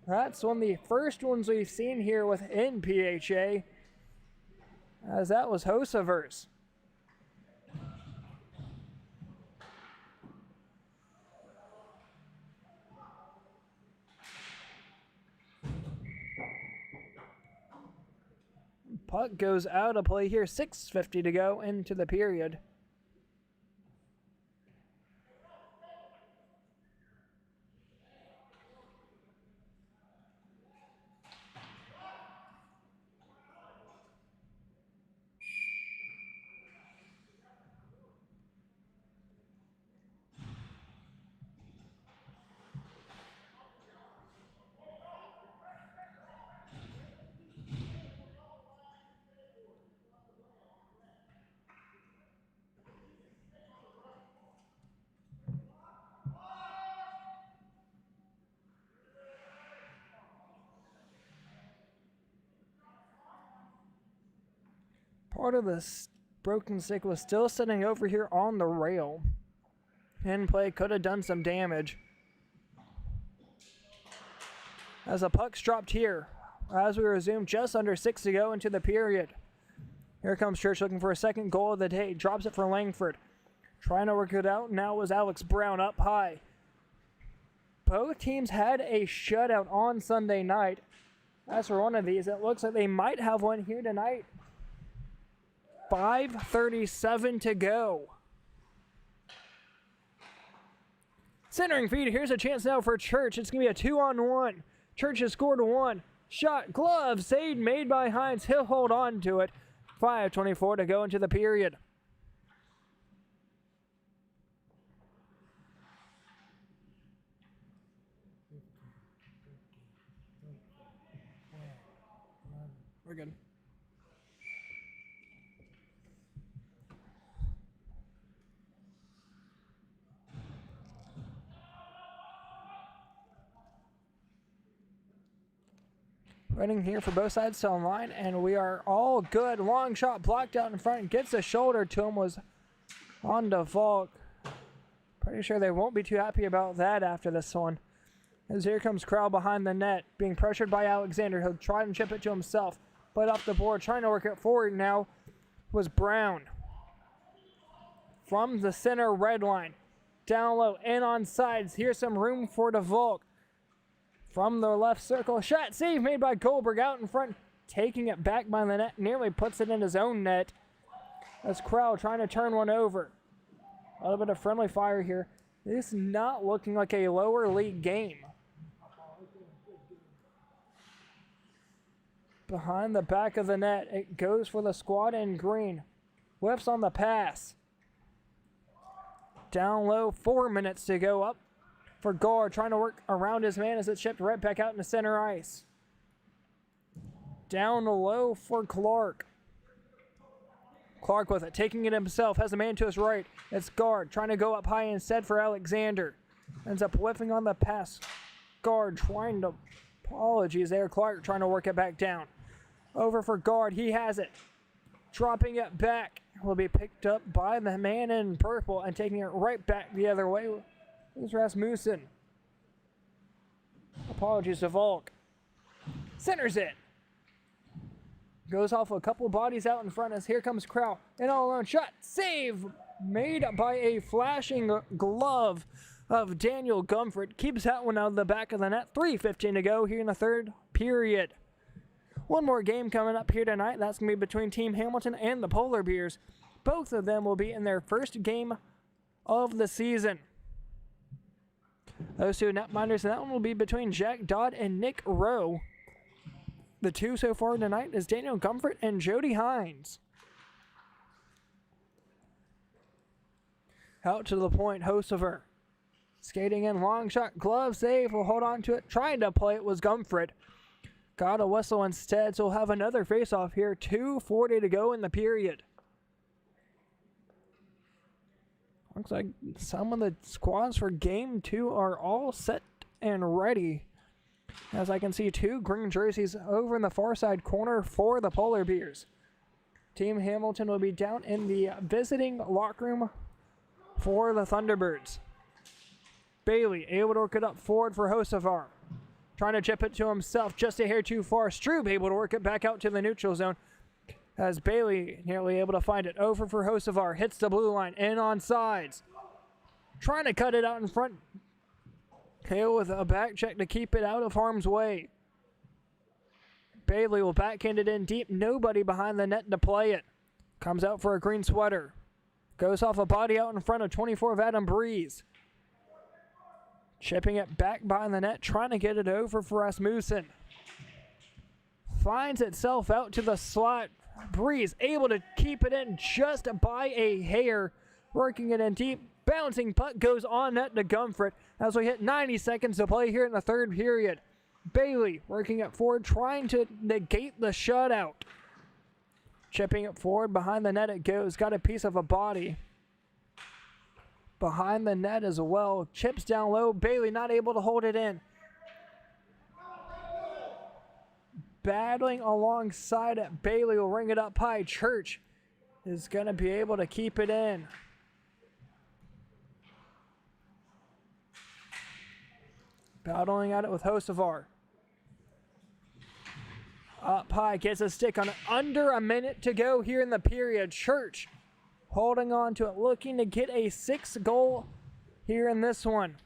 That's one of the first ones we've seen here within PHA. As that was Hosever's. Puck goes out of play here. 6:50 to go into the period. Part of this broken stick was still sitting over here on the rail. In play could have done some damage. As the puck's dropped here, as we resume just under 6 to go into the period. Here comes Church looking for a second goal of the day. Drops it for Langford. Trying to work it out. Now was Alex Brown up high. Both teams had a shutout on Sunday night. As for one of these, it looks like they might have one here tonight. 5:37 to go. Centering feed. Here's a chance now for Church. It's going to be a 2-on-1. Church has scored one. Shot, glove, save made by Hines. He'll hold on to it. 5:24 to go into the period. We're good. Running here for both sides to line, and we are all good. Long shot blocked out in front. Gets a shoulder to him. Was on to Volk. Pretty sure they won't be too happy about that after this one. As here comes Crowell behind the net. Being pressured by Alexander. He'll try and chip it to himself. But off the board. Trying to work it forward now was Brown. From the center red line. Down low. In on sides. Here's some room for the Volk. From the left circle, shot save made by Goldberg out in front, taking it back by the net, nearly puts it in his own net. As Crowell trying to turn one over. A little bit of friendly fire here. This is not looking like a lower league game. Behind the back of the net, it goes for the squad in green. Whiffs on the pass. Down low, 4 minutes to go up. For Gard, trying to work around his man as it's shipped right back out into center ice. Down low for Clark. Clark with it, taking it himself, has a man to his right. It's Gard, trying to go up high instead for Alexander. Ends up whiffing on the pass. Gard trying to, apologies there, Clark trying to work it back down. Over for Gard, he has it. Dropping it back, will be picked up by the man in purple and taking it right back the other way. Here's Rasmussen. Apologies to Volk. Centers it. Goes off a couple bodies out in front as here comes Crowell. And all alone shot. Save made by a flashing glove of Daniel Gumford. Keeps that one out of the back of the net. 3:15 to go here in the third period. One more game coming up here tonight. That's going to be between Team Hamilton and the Polar Bears. Both of them will be in their first game of the season. Those two netminders, and that one will be between Jack Dodd and Nick Rowe. The two so far tonight is Daniel Gumford and Jody Hines. Out to the point, Hosever. Skating in, long shot, glove save, will hold on to it. Trying to play it was Gumford. Got a whistle instead, so we'll have another face-off here. 2:40 to go in the period. Looks like some of the squads for game 2 are all set and ready. As I can see 2 green jerseys over in the far side corner for the Polar Bears. Team Hamilton will be down in the visiting locker room for the Thunderbirds. Bailey able to work it up forward for Hosevar. Trying to chip it to himself just a hair too far. Strube able to work it back out to the neutral zone. As Bailey nearly able to find it. Over for Hosevar. Hits the blue line. In on sides. Trying to cut it out in front. Hale with a back check to keep it out of harm's way. Bailey will backhand it in deep. Nobody behind the net to play it. Comes out for a green sweater. Goes off a body out in front of 24 of Adam Breeze. Chipping it back behind the net. Trying to get it over for Rasmussen. Finds itself out to the slot. Breeze able to keep it in just by a hair. Working it in deep. Bouncing puck goes on net to Gumford as we hit 90 seconds to play here in the third period. Bailey working it forward, trying to negate the shutout. Chipping it forward, behind the net it goes. Got a piece of a body behind the net as well. Chips down low. Bailey not able to hold it in. Battling alongside it. Bailey will ring it up high. Church is going to be able to keep it in. Battling at it with Hocevar. Up high, gets a stick on it. Under a minute to go here in the period. Church holding on to it, looking to get a 6-goal here in this one.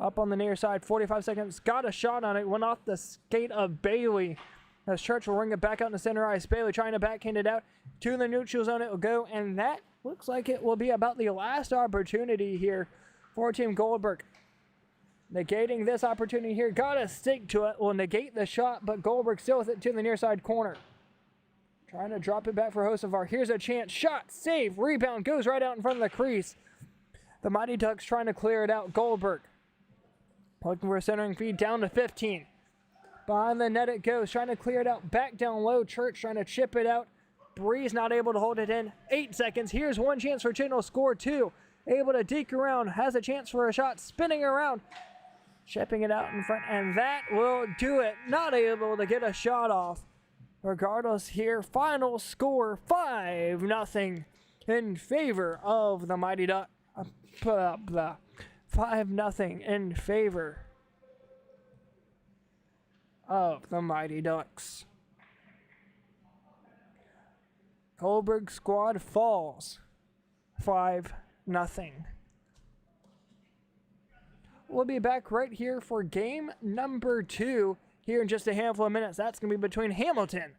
Up on the near side, 45 seconds. Got a shot on it. Went off the skate of Bailey. As Church will ring it back out in the center ice. Bailey trying to backhand it out to the neutral zone. It will go, and that looks like it will be about the last opportunity here for Team Goldberg. Negating this opportunity here. Got a stick to it. Will negate the shot, but Goldberg still with it to the near side corner. Trying to drop it back for Hocevar. Here's a chance. Shot, save, rebound, goes right out in front of the crease. The Mighty Ducks trying to clear it out. Goldberg looking for a centering feed down to 15. Behind the net it goes. Trying to clear it out. Back down low. Church trying to chip it out. Breeze not able to hold it in. 8 seconds. Here's one chance for Chin to score 2. Able to deke around. Has a chance for a shot. Spinning around. Chipping it out in front, and that will do it. Not able to get a shot off. Regardless here, final score 5-0 in favor of the Mighty Ducks. 5-0 in favor of the Mighty Ducks. Goldberg squad falls 5-0. We'll be back right here for game number 2 here in just a handful of minutes. That's going to be between Hamilton